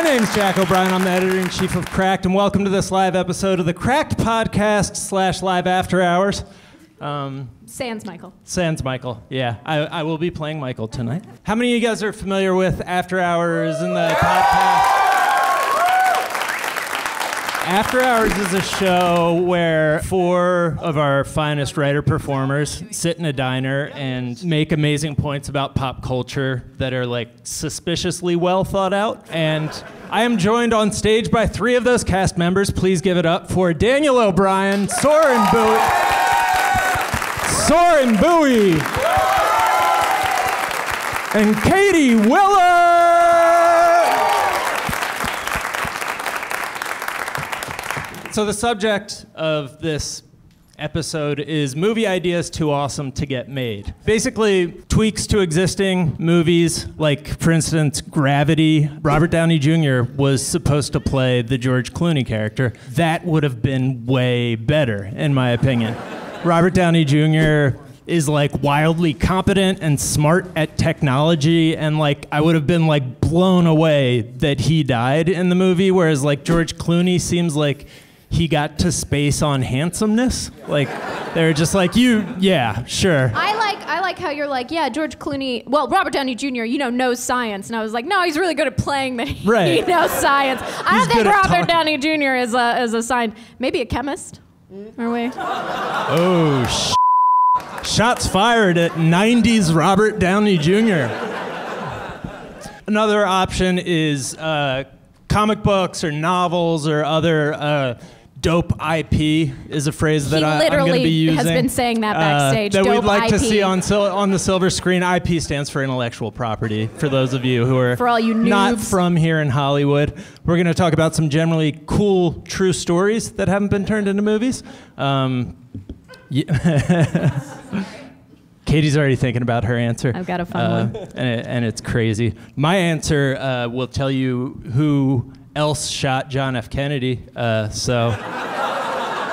name's Jack O'Brien. I'm the editor-in-chief of Cracked, and welcome to this live episode of the Cracked podcast / live after hours. Sans Michael. Sans Michael, yeah. I will be playing Michael tonight. How many of you guys are familiar with After Hours and the podcast? After Hours is a show where 4 of our finest writer-performers sit in a diner and make amazing points about pop culture that are like suspiciously well thought out. And I am joined on stage by 3 of those cast members. Please give it up for Daniel O'Brien, Soren Bowie, and Katie Willer. So the subject of this episode is movie ideas too awesome to get made. Basically, tweaks to existing movies, like, for instance, Gravity. Robert Downey Jr. was supposed to play the George Clooney character. That would have been way better, in my opinion. Robert Downey Jr. is like wildly competent and smart at technology, and like I would have been like blown away that he died in the movie, whereas like George Clooney seems like he got to space on handsomeness. Like they're just like, yeah, sure. I like how you're like, yeah, George Clooney, well, Robert Downey Jr., knows science. And I was like, no, he's really good at playing that he knows science. I don't think Robert Downey Jr. is a scientist. Maybe a chemist? Are we? Oh, shots fired at 90s Robert Downey Jr. Another option is comic books or novels or other dope IP is a phrase that I'm going to be using. Has been saying that backstage. That dope we'd like IP. to see on the silver screen. IP stands for intellectual property, for those of you who are for all you not from here in Hollywood. We're going to talk about some generally cool, true stories that haven't been turned into movies. Katie's already thinking about her answer. I've got a fun one. And it's crazy. My answer will tell you who else shot John F. Kennedy, so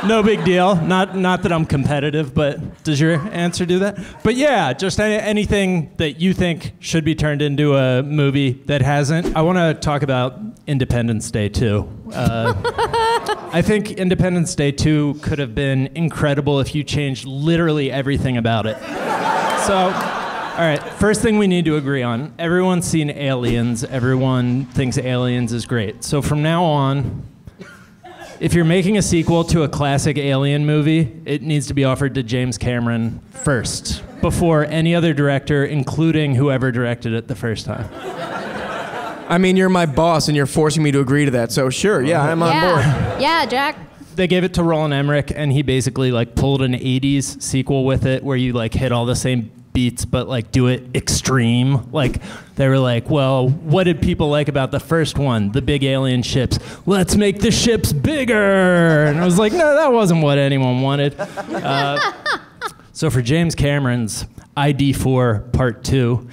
no big deal. Not that I'm competitive, but does your answer do that? But yeah, just anything that you think should be turned into a movie that hasn't. I want to talk about Independence Day 2. I think Independence Day 2 could have been incredible if you changed literally everything about it. So, all right, first thing we need to agree on. Everyone's seen Aliens. Everyone thinks Aliens is great. So from now on, if you're making a sequel to a classic Alien movie, it needs to be offered to James Cameron first, before any other director, including whoever directed it the first time. I mean, you're my boss and you're forcing me to agree to that, so sure, yeah, I'm on board. Yeah, Jack. They gave it to Roland Emmerich, and he basically like pulled an 80s sequel with it where you like hit all the same beats but like do it extreme. Like they were like, well, what did people like about the first one? The big alien ships. Let's make the ships bigger. And I was like, no, that wasn't what anyone wanted. So for James Cameron's ID4 Part 2,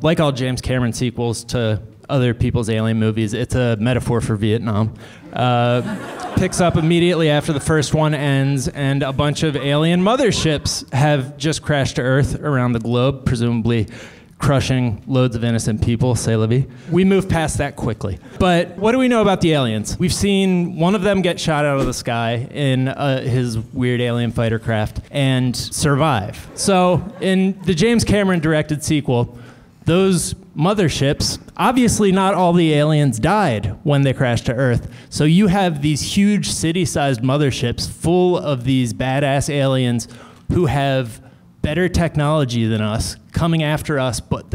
like all James Cameron sequels to other people's alien movies, it's a metaphor for Vietnam. Picks up immediately after the first one ends, and a bunch of alien motherships have just crashed to Earth around the globe, presumably crushing loads of innocent people, c'est la vie. We move past that quickly. But what do we know about the aliens? We've seen one of them get shot out of the sky in his weird alien fighter craft and survive. So in the James Cameron directed sequel, those motherships, obviously not all the aliens died when they crashed to Earth. So you have these huge city-sized motherships full of these badass aliens who have better technology than us coming after us, but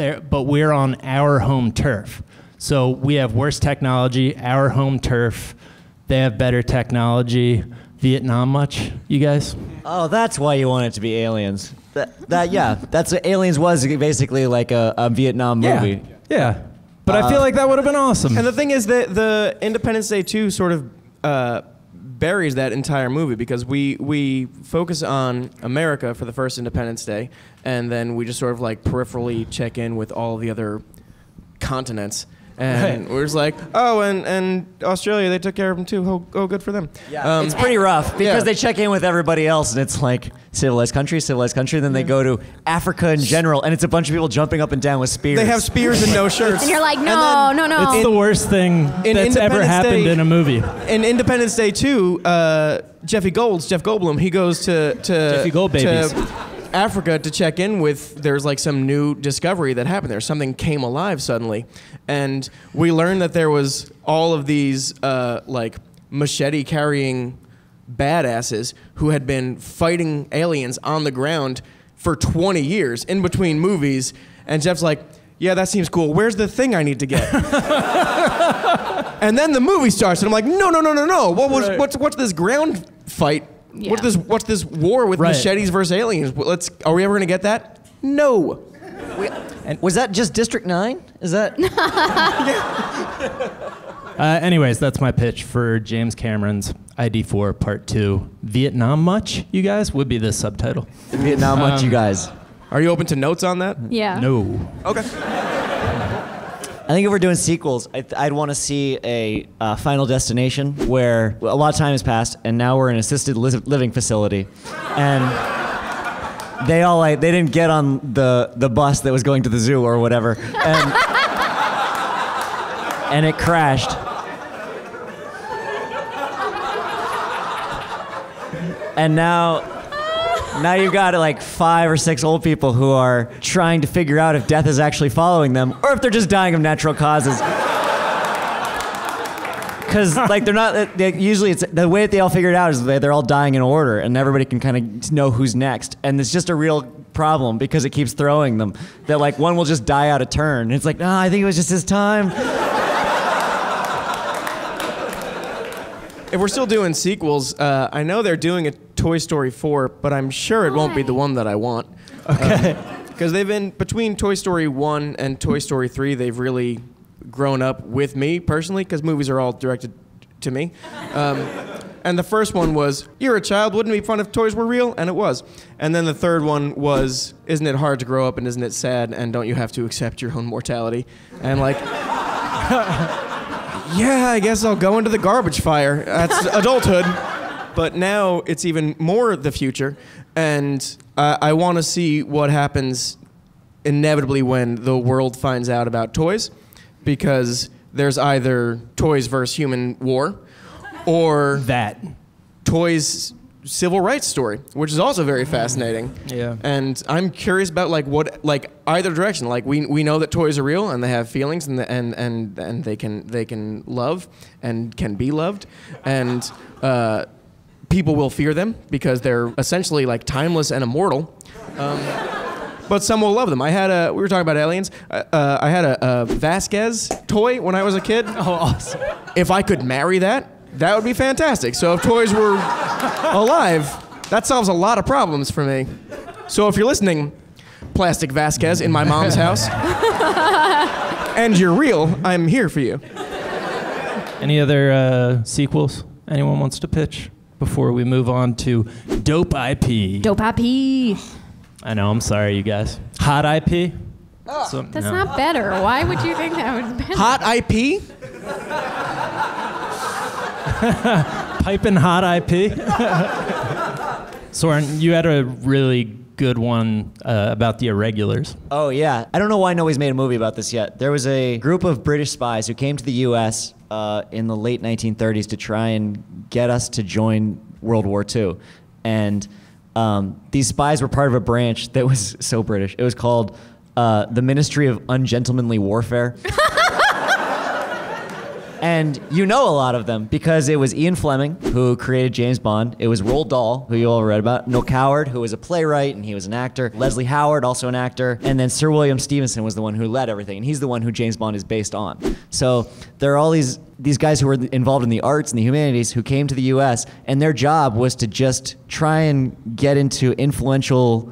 we're on our home turf. So we have worse technology, our home turf. They have better technology. Vietnam much, you guys? Oh, that's why you want it to be aliens. That's what Aliens was, basically like a Vietnam movie. Yeah. But I feel like that would have been awesome. And the thing is that the Independence Day 2 sort of buries that entire movie, because we focus on America for the first Independence Day, and then we just sort of like peripherally check in with all the other continents. And we're just like, oh, and Australia, they took care of them too. Oh, good for them. Yeah, it's pretty rough because they check in with everybody else, and it's like civilized country. Then they go to Africa in general, and it's a bunch of people jumping up and down with spears. They have spears and no shirts. And you're like, no. It's the worst thing that's ever happened in a movie. In Independence Day 2, Jeff Goldblum, he goes to Jeffy Goldbabies. to Africa to check in with, there's like some new discovery that happened there. Something came alive suddenly. And we learned that there was all of these like machete carrying badasses who had been fighting aliens on the ground for 20 years in between movies. And Jeff's like, yeah, that seems cool. Where's the thing I need to get? And then the movie starts, and I'm like, no. What's this ground fight? Yeah. What's this war with machetes versus aliens? Are we ever gonna get that? No. Was that just District 9? Is that? Anyways, that's my pitch for James Cameron's ID4 Part 2. Vietnam much, you guys? Would be the subtitle. Vietnam much, you guys? Are you open to notes on that? Yeah. No. Okay. I think if we're doing sequels, I'd want to see a Final Destination where a lot of time has passed, and now we're in an assisted living facility, and they didn't get on the bus that was going to the zoo or whatever, and it crashed. And now you've got like 5 or 6 old people who are trying to figure out if death is actually following them or if they're just dying of natural causes. Because like usually it's the way that they all figure it out is they're all dying in order, and everybody can kind of know who's next. And it's just a real problem because it keeps throwing them. That like one will just die out of turn. And it's like, I think it was just his time. If we're still doing sequels, I know they're doing a Toy Story 4, but I'm sure it won't be the one that I want. Okay. Because they've been, between Toy Story 1 and Toy Story 3, they've really grown up with me personally, because movies are all directed to me. And the first one was, you're a child, wouldn't it be fun if toys were real? And it was. And then the third one was, isn't it hard to grow up and isn't it sad, and don't you have to accept your own mortality? And like... yeah, I guess I'll go into the garbage fire. That's adulthood. But now it's even more the future, and I want to see what happens inevitably when the world finds out about toys, because there's either toys versus human war, or that toys civil rights story, which is also very fascinating. Yeah. And I'm curious about either direction. Like we know that toys are real and they have feelings and they can love and can be loved, and people will fear them because they're essentially like timeless and immortal. But some will love them. We were talking about aliens. I had a Vasquez toy when I was a kid. Oh, awesome. If I could marry that would be fantastic. So if toys were alive, that solves a lot of problems for me. So if you're listening, Plastic Vasquez in my mom's house, and you're real, I'm here for you. Any other sequels anyone wants to pitch before we move on to Dope IP? Dope IP. I know, I'm sorry, you guys. Hot IP? That's not better. Why would you think that was better? Hot IP? Piping hot IP. Soren, you had a really good one about the Irregulars. Oh, yeah. I don't know why nobody's made a movie about this yet. There was a group of British spies who came to the U.S. In the late 1930s to try and get us to join World War II. And these spies were part of a branch that was so British. It was called the Ministry of Ungentlemanly Warfare. And you know a lot of them because it was Ian Fleming, who created James Bond. It was Roald Dahl, who you all read about. Noel Coward, who was a playwright and he was an actor. Leslie Howard, also an actor. And then Sir William Stevenson was the one who led everything. And he's the one who James Bond is based on. So there are all these guys who were involved in the arts and the humanities who came to the U.S. and their job was to just try and get into influential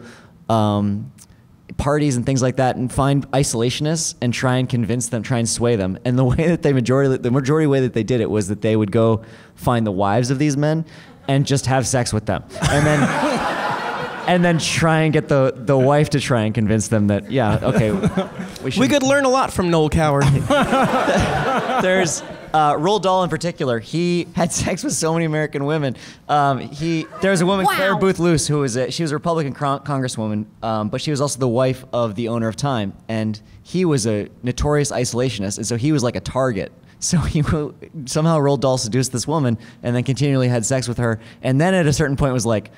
parties and things like that and find isolationists and try and convince them, try and sway them. And the way that the majority way that they did it was that they would go find the wives of these men and just have sex with them. And then and then try and get the wife to try and convince them that, yeah, okay, we could learn a lot from Noel Coward. There's Roald Dahl in particular. He had sex with so many American women. There's a woman, Wow. Claire Booth Luce, she was a Republican congresswoman, but she was also the wife of the owner of Time, and he was a notorious isolationist, and so he was like a target. So somehow Roald Dahl seduced this woman and then continually had sex with her, and then at a certain point was like,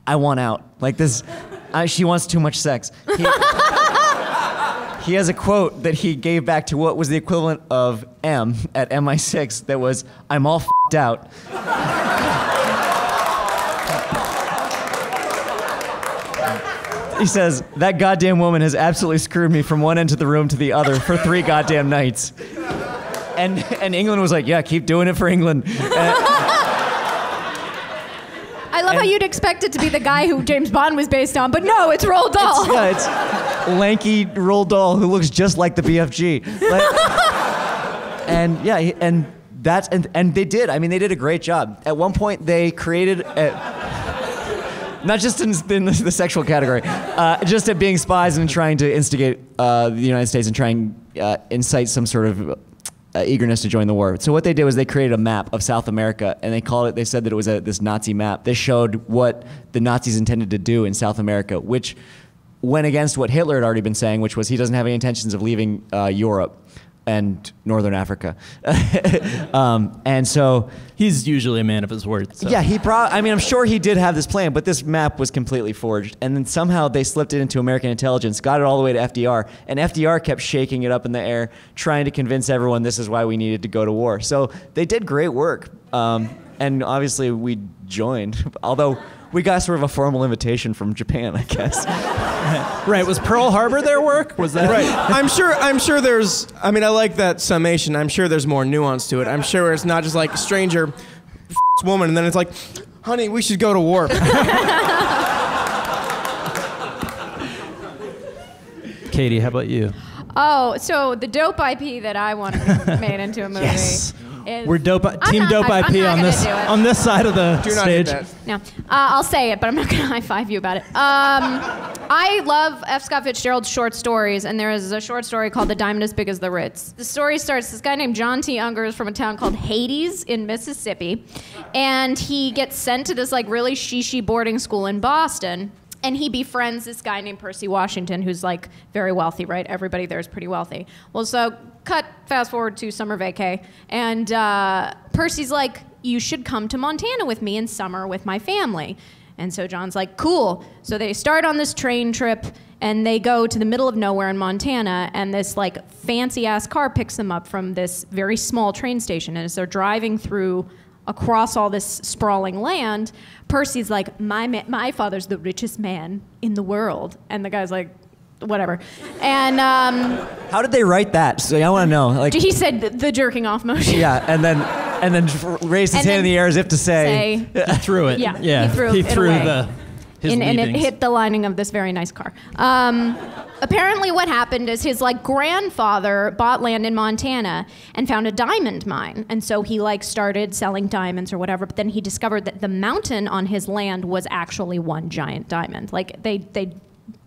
I want out. Like this, she wants too much sex. He has a quote that he gave back to what was the equivalent of M at MI6 that was, I'm all f***ed out. He says, that goddamn woman has absolutely screwed me from one end of the room to the other for 3 goddamn nights. And England was like, yeah, keep doing it for England. I love how you'd expect it to be the guy who James Bond was based on, but no, it's Roald Dahl. It's lanky Roald Dahl who looks just like the BFG. And yeah, and they did. I mean, they did a great job. At one point, they created not just in the sexual category, just at being spies and trying to instigate the United States and trying incite some sort of eagerness to join the war. So what they did was they created a map of South America, and they said that it was this Nazi map. They showed what the Nazis intended to do in South America, which went against what Hitler had already been saying, which was he doesn't have any intentions of leaving Europe and Northern Africa. And so he's usually a man of his word. So. Yeah, I'm sure he did have this plan, but this map was completely forged. And then somehow they slipped it into American intelligence, got it all the way to FDR, and FDR kept shaking it up in the air, trying to convince everyone this is why we needed to go to war. So they did great work. And obviously we joined, although we got sort of a formal invitation from Japan, I guess. Right, was Pearl Harbor their work? Was that right? I'm sure there's, I mean, I like that summation. I'm sure there's more nuance to it. I'm sure it's not just like stranger woman and then it's like, honey, we should go to war. Katie, how about you? Oh, so the dope IP that I want to be made into a movie. Yes. Is, We're dope IP I'm not on this side of the Do not stage. do that. No, I'll say it, but I'm not going to high-five you about it. I love F. Scott Fitzgerald's short stories, and there is a short story called The Diamond as Big as the Ritz. The story starts, this guy named John T. Unger is from a town called Hades in Mississippi, and he gets sent to this like really shishi boarding school in Boston. And he befriends this guy named Percy Washington, who's like very wealthy, right? Everybody there is pretty wealthy. Well, so fast forward to summer vacay, and Percy's like, you should come to Montana with me in summer with my family. And so John's like, cool. So they start on this train trip, and they go to the middle of nowhere in Montana, and this like fancy ass car picks them up from this very small train station. And as they're driving through across all this sprawling land, Percy's like, my father's the richest man in the world. And the guy's like, whatever. And how did they write that? So I want to know. Like, he said the jerking off motion. Yeah, and then raised his hand in the air as if to say he threw it. Yeah, he threw it his and it hit the lining of this very nice car. Apparently what happened is his like grandfather bought land in Montana and found a diamond mine. And so he like started selling diamonds or whatever, but then he discovered that the mountain on his land was actually one giant diamond. Like they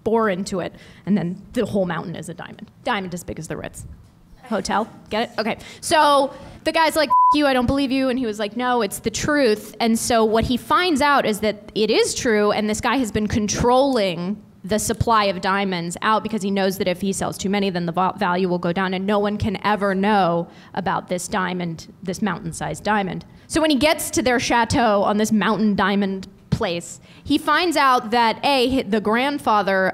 bore into it, and then the whole mountain is a diamond. Diamond as big as the Ritz. Hotel, get it? Okay. So the guy's like, F you, I don't believe you. And he was like, no, it's the truth. And so what he finds out is that it is true, and this guy has been controlling the supply of diamonds out because he knows that if he sells too many, then the value will go down, and no one can ever know about this diamond, this mountain-sized diamond. So when he gets to their chateau on this mountain diamond place, he finds out that the grandfather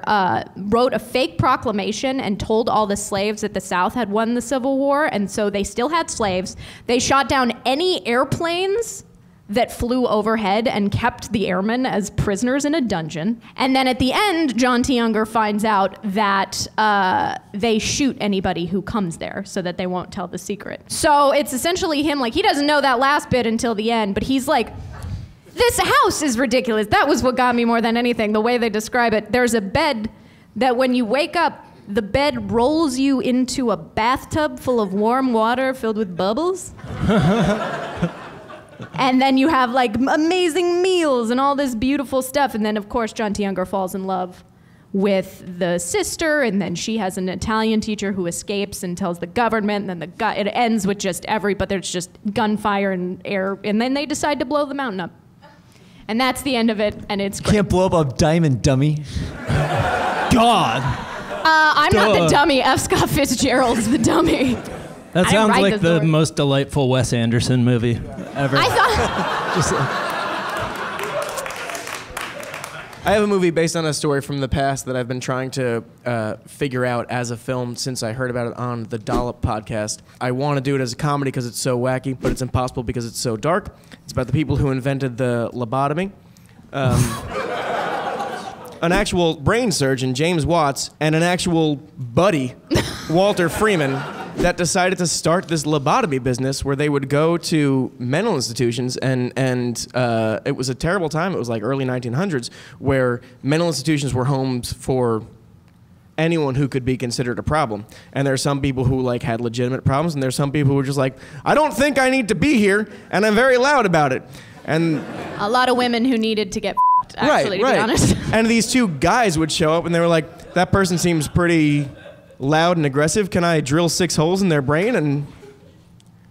wrote a fake proclamation and told all the slaves that the South had won the Civil War, and so they still had slaves. They shot down any airplanes that flew overhead and kept the airmen as prisoners in a dungeon. And then at the end, John T. Unger finds out that they shoot anybody who comes there so that they won't tell the secret. So it's essentially him, like, he doesn't know that last bit until the end, but he's like, this house is ridiculous. That was what got me more than anything, the way they describe it. There's a bed that when you wake up, the bed rolls you into a bathtub full of warm water filled with bubbles. And then you have like amazing meals and all this beautiful stuff. And then of course John T. Younger falls in love with the sister, and then she has an Italian teacher who escapes and tells the government, and then it ends with just but there's just gunfire and air, and then they decide to blow the mountain up. And that's the end of it, and it's great. Can't blow up a diamond, dummy. God. I'm not the dummy. F. Scott Fitzgerald is the dummy. That sounds like the most delightful Wes Anderson movie ever. I thought... Just I have a movie based on a story from the past that I've been trying to figure out as a film since I heard about it on the Dollop podcast. I want to do it as a comedy because it's so wacky, but it's impossible because it's so dark. It's about the people who invented the lobotomy. An actual brain surgeon, James Watts, and an actual buddy, Walter Freeman, that decided to start this lobotomy business where they would go to mental institutions and it was a terrible time. It was like early 1900s where mental institutions were homes for anyone who could be considered a problem. And there are some people who like had legitimate problems, and there's some people who were just like, I don't think I need to be here, and I'm very loud about it. And a lot of women who needed to get actually, to be honest. And these two guys would show up and they were like, that person seems pretty loud and aggressive. Can I drill 6 holes in their brain and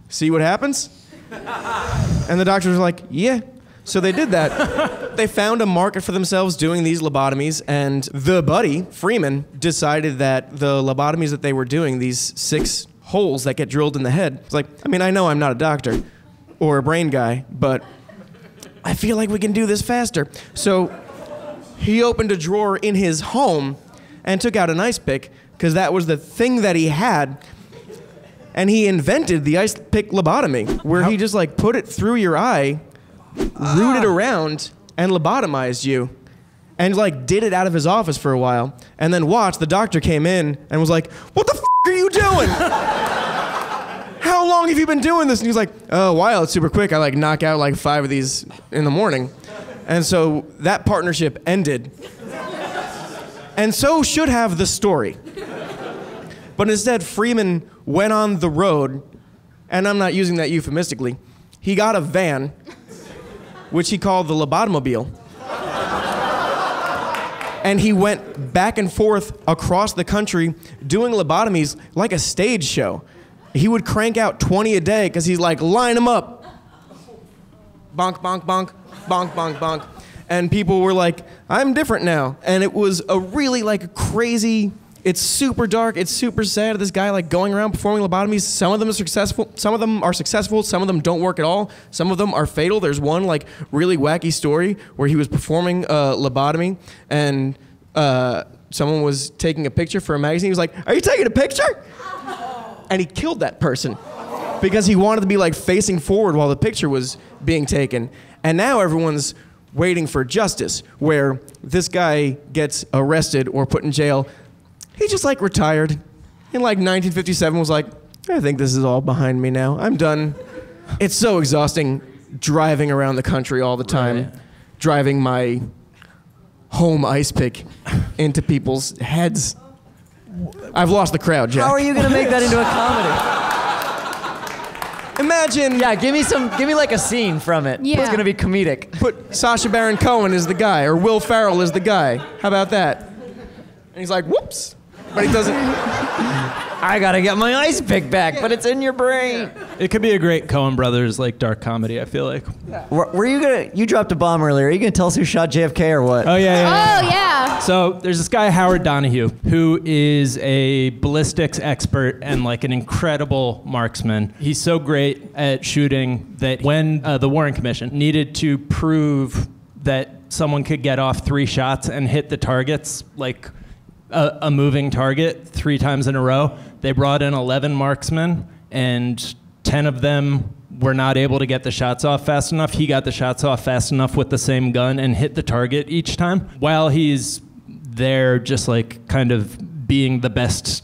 see what happens? And the doctors were like, yeah. So they did that. They found a market for themselves doing these lobotomies, and the buddy, Freeman, decided that the lobotomies that they were doing, these 6 holes that get drilled in the head, it's like, I mean, I know I'm not a doctor or a brain guy, but I feel like we can do this faster. So he opened a drawer in his home and took out an ice pick, because that was the thing that he had. And he invented the ice pick lobotomy, where he just like put it through your eye, root it around, and lobotomized you. And like did it out of his office for a while. And then the doctor came in and was like, what the f*** are you doing? How long have you been doing this? And he's like, oh, a while. It's super quick. I like knock out like 5 of these in the morning. And so that partnership ended. And so should have the story. But instead, Freeman went on the road, and I'm not using that euphemistically. He got a van, which he called the Lobotomobile. And he went back and forth across the country doing lobotomies like a stage show. He would crank out 20 a day because he's like, line them up. Bonk, bonk, bonk, bonk, bonk, bonk. And people were like, I'm different now. And it was a really like crazy... It's super dark. It's super sad. This guy like going around performing lobotomies. Some of them are successful. Some of them are successful. Some of them don't work at all. Some of them are fatal. There's one like really wacky story where he was performing a lobotomy, and someone was taking a picture for a magazine. He was like, "Are you taking a picture?" And he killed that person because he wanted to be like facing forward while the picture was being taken. And now everyone's waiting for justice, where this guy gets arrested or put in jail. He just like retired in like 1957, was like, I think this is all behind me now. I'm done. It's so exhausting driving around the country all the time, driving my home ice pick into people's heads. I've lost the crowd, Jack. How are you gonna make that into a comedy? Imagine. Yeah, give me like a scene from it. Yeah. It's gonna be comedic. Put Sacha Baron Cohen as the guy, or Will Ferrell as the guy. How about that? And he's like, whoops. But he doesn't. I gotta get my ice pick back, but it's in your brain. It could be a great Coen Brothers like dark comedy, I feel like. Were you gonna? You dropped a bomb earlier. Are you gonna tell us who shot JFK or what? Oh yeah. Oh yeah. So there's this guy Howard Donahue who is a ballistics expert and like an incredible marksman. He's so great at shooting that when the Warren Commission needed to prove that someone could get off 3 shots and hit the targets like a moving target 3 times in a row, they brought in 11 marksmen, and 10 of them were not able to get the shots off fast enough. He got the shots off fast enough with the same gun and hit the target each time. While he's there just like kind of being the best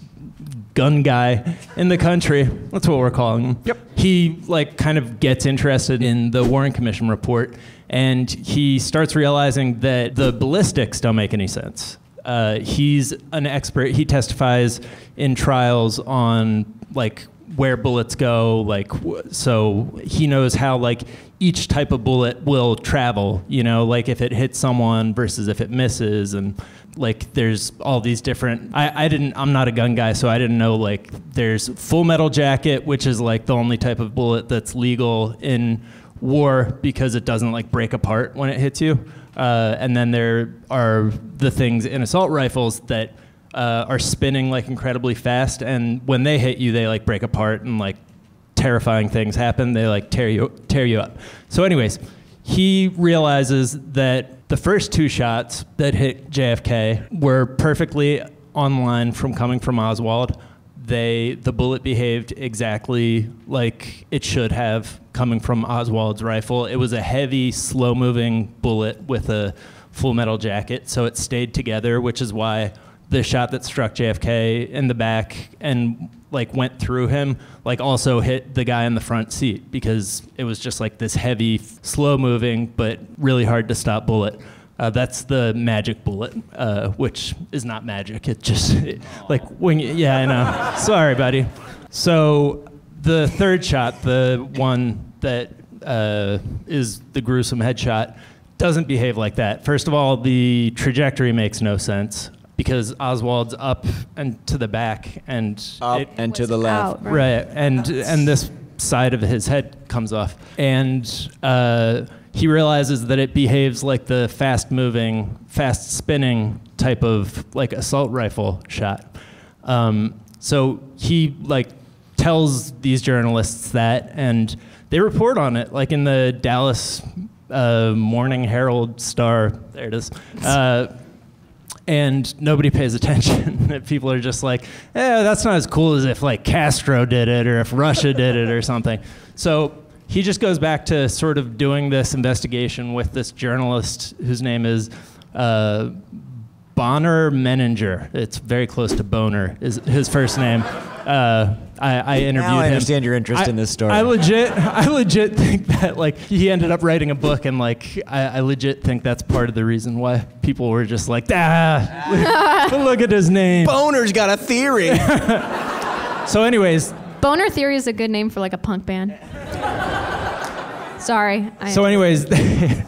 gun guy in the country, that's what we're calling him. Yep. He like kind of gets interested in the Warren Commission report, and he starts realizing that the ballistics don't make any sense. He's an expert. He testifies in trials on like where bullets go, like so he knows how like each type of bullet will travel, you know, like if it hits someone versus if it misses, and like there's all these different I'm not a gun guy, so I didn't know like there's Full Metal Jacket, which is like the only type of bullet that's legal in war because it doesn't like break apart when it hits you. And then there are the things in assault rifles that are spinning like incredibly fast, and when they hit you, they like break apart and like terrifying things happen. They like tear you up. So anyways, he realizes that the first 2 shots that hit JFK were perfectly on line from coming from Oswald. The bullet behaved exactly like it should have coming from Oswald's rifle. It was a heavy, slow-moving bullet with a Full Metal Jacket, so it stayed together, which is why the shot that struck JFK in the back and like went through him like also hit the guy in the front seat, because it was just like this heavy, slow-moving but really hard to stop bullet. That's the magic bullet, which is not magic. It just like when I know. Sorry, buddy. So the third shot, the one that is the gruesome headshot, doesn't behave like that. First of all, the trajectory makes no sense, because Oswald's up and to the back and up and to the left. Out, right, and this side of his head comes off, and he realizes that it behaves like the fast-moving, fast-spinning type of like assault rifle shot. So he like tells these journalists that, and they report on it, like in the Dallas Morning Herald Star. There it is. And nobody pays attention. People are just like, that's not as cool as if like Castro did it or if Russia did it or something. So he just goes back to sort of doing this investigation with this journalist whose name is Bonner Menninger. It's very close to Boner, is his first name. I interviewed him. Now I understand your interest in this story. I legit think that like he ended up writing a book, and like I legit think that's part of the reason why people were just like, look at his name. Boner's got a theory. So anyways. Boner Theory is a good name for like a punk band. Sorry. So anyways,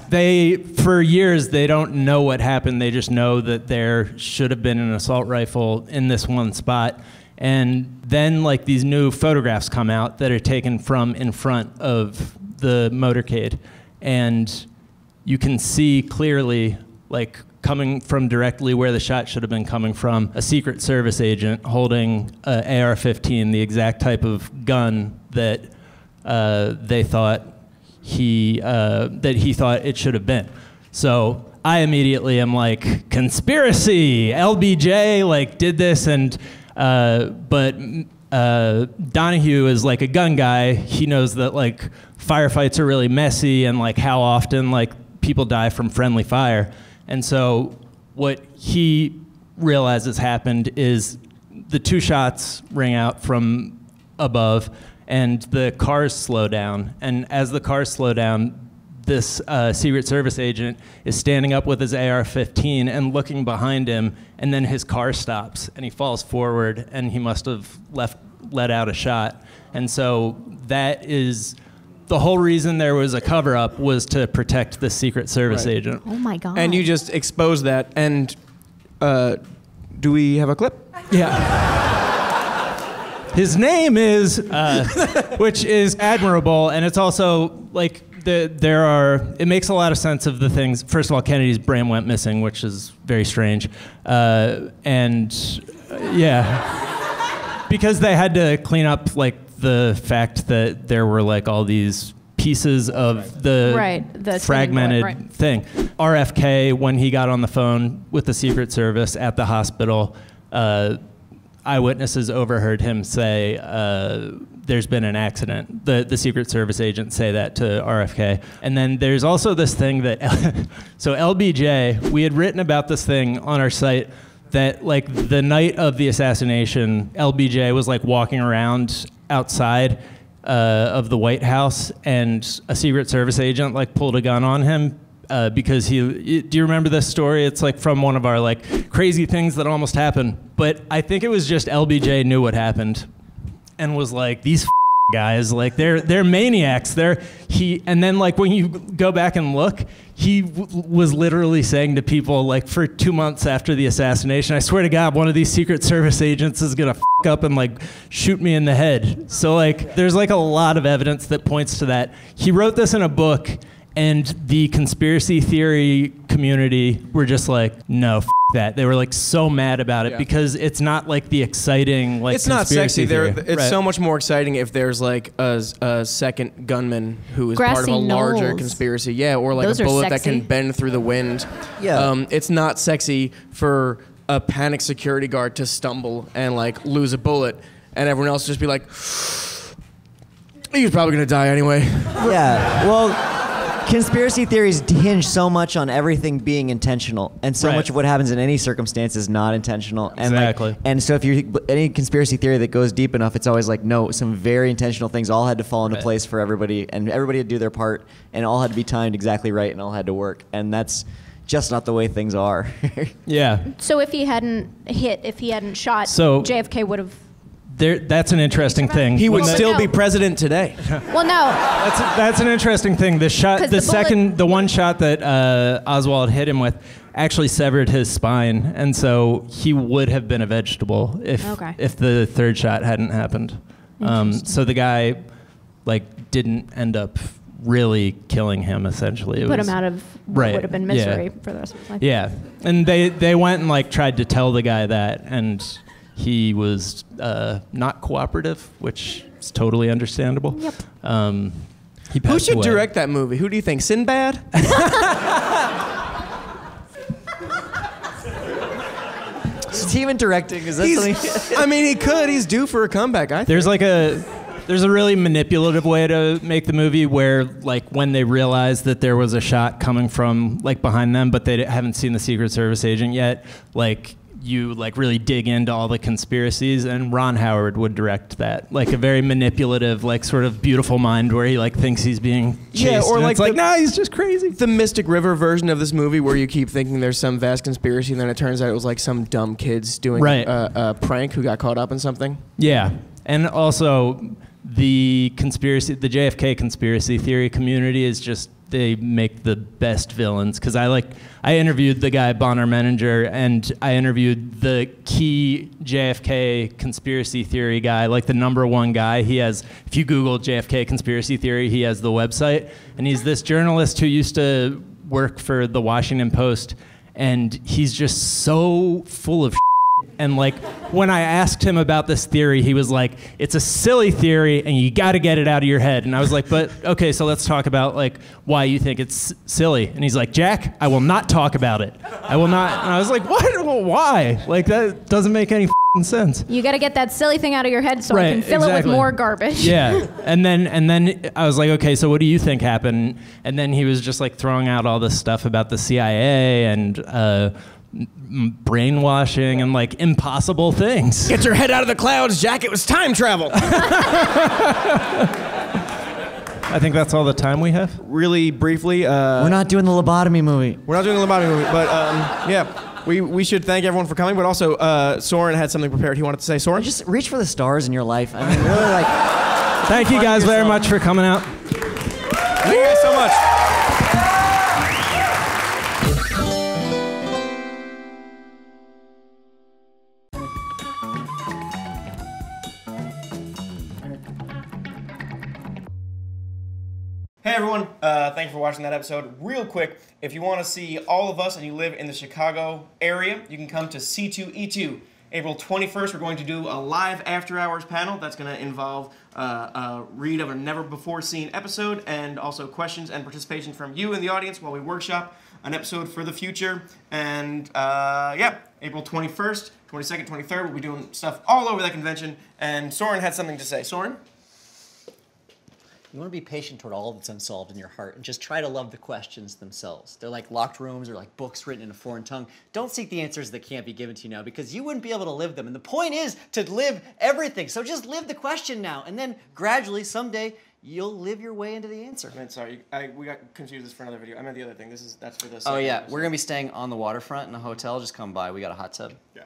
they for years, they don't know what happened. They just know that there should have been an assault rifle in this one spot. And then like these new photographs come out that are taken from in front of the motorcade. And you can see clearly, like coming from directly where the shot should have been coming from, a Secret Service agent holding an AR-15, the exact type of gun that they thought he thought it should have been. So I immediately am like, conspiracy, LBJ like did this, and but Donahue is like a gun guy. He knows that like firefights are really messy and like how often like people die from friendly fire. And so what he realizes happened is the 2 shots ring out from above, and the cars slow down. And as the cars slow down, this Secret Service agent is standing up with his AR-15 and looking behind him, and then his car stops, and he falls forward, and he must have let out a shot. And so that is the whole reason there was a cover-up, was to protect the Secret Service agent. Oh my God. And you just exposed that. And do we have a clip? Yeah. His name is, which is admirable, and it's also like it makes a lot of sense of the things. First of all, Kennedy's brain went missing, which is very strange, because they had to clean up like the fact that there were like all these pieces of the fragmented thing. RFK, when he got on the phone with the Secret Service at the hospital, eyewitnesses overheard him say, there's been an accident. The Secret Service agent say that to RFK. And then there's also this thing that, so LBJ, we had written about this thing on our site that like the night of the assassination, LBJ was like walking around outside of the White House, and a Secret Service agent like pulled a gun on him because do you remember this story? It's like from one of our like crazy things that almost happened. But I think it was just LBJ knew what happened. and was like, these guys, like they're maniacs. And then like when you go back and look, he was literally saying to people like for 2 months after the assassination, I swear to God, one of these Secret Service agents is gonna up and like shoot me in the head. So like there's like a lot of evidence that points to that. He wrote this in a book, and the conspiracy theory community were just like, no, that. They were like so mad about it because it's not like the exciting like. It's not sexy. It's so right. much more exciting if there's like a second gunman who is part of Grassy a larger knolls. conspiracy. Yeah, or like Those a are bullet that sexy. can bend through the wind. Yeah. It's not sexy for a panic security guard to stumble and like lose a bullet, and everyone else just be like, he's probably gonna die anyway. Yeah. Well. Conspiracy theories hinge so much on everything being intentional, and so Right. much of what happens in any circumstance is not intentional. And Exactly. And so if you any conspiracy theory that goes deep enough, it's always like, no, some very intentional things all had to fall into Right. place for everybody, and everybody had to do their part, and it all had to be timed exactly right, and all had to work. And that's just not the way things are. Yeah. So if he hadn't shot, So- JFK would have. That's an interesting thing. He would Well, still no. be president today. Well, no. That's an interesting thing. The shot, 'Cause the one shot that Oswald hit him with, actually severed his spine, and so he would have been a vegetable if the third shot hadn't happened. So the guy, like, didn't end up really killing him. Essentially, Put him out of what would have been misery for the rest of his life. Yeah, and they went and like tried to tell the guy that, and he was not cooperative, which is totally understandable. Yep. He Who passed should away. direct that movie? Who do you think? Sinbad? Is he even directing? Is that something? I mean, he could. He's due for a comeback. I think. There's a really manipulative way to make the movie where, like, when they realize that there was a shot coming from like behind them, but they haven't seen the Secret Service agent yet, like, you like really dig into all the conspiracies, and Ron Howard would direct that, like a very manipulative, like sort of beautiful mind where he like thinks he's being chased. Yeah, or and like it's like, nah, he's just crazy. The Mystic River version of this movie where you keep thinking there's some vast conspiracy, and then it turns out it was like some dumb kids doing Right. a prank who got caught up in something. Yeah, and also the JFK conspiracy theory community is just, they make the best villains, because I interviewed the guy Bonner Menninger, and I interviewed the key JFK conspiracy theory guy, like the #1 guy. He has, if you Google JFK conspiracy theory, he has the website, and he's this journalist who used to work for the Washington Post, and he's just so full of and like when I asked him about this theory, he was like, it's a silly theory and you got to get it out of your head. And I was like, but okay, so let's talk about like why you think it's silly. And he's like, Jack, I will not talk about it. I will not. And I was like, what? Well, why? Like that doesn't make any sense. You got to get that silly thing out of your head so I can fill it with more garbage. Yeah. And then I was like, okay, so what do you think happened? And then he was just like throwing out all this stuff about the CIA and brainwashing and like impossible things. Get your head out of the clouds, Jack. It was time travel. I think that's all the time we have. Really briefly, We're not doing the lobotomy movie. we're not doing the lobotomy movie, but yeah, we should thank everyone for coming. But also, Soren had something prepared he wanted to say. Soren, Just reach for the stars in your life. I mean, really, like. Thank you guys very much for coming out. thank you guys so much. Hey everyone, thank you for watching that episode. Real quick, if you want to see all of us and you live in the Chicago area, you can come to C2E2. April 21st, we're going to do a live after hours panel that's going to involve a read of a never before seen episode and also questions and participation from you in the audience while we workshop an episode for the future. And yeah, April 21st, 22nd, 23rd, we'll be doing stuff all over that convention. And Soren had something to say. Soren? You want to be patient toward all that's unsolved in your heart and just try to love the questions themselves. They're like locked rooms or like books written in a foreign tongue. Don't seek the answers that can't be given to you now because you wouldn't be able to live them. And the point is to live everything. So just live the question now. And then gradually, someday, you'll live your way into the answer. I mean, sorry, we got confused this for another video. I meant the other thing. That's for this. Oh yeah, we're going to be staying on the waterfront in a hotel. Just come by. We got a hot tub. Yeah.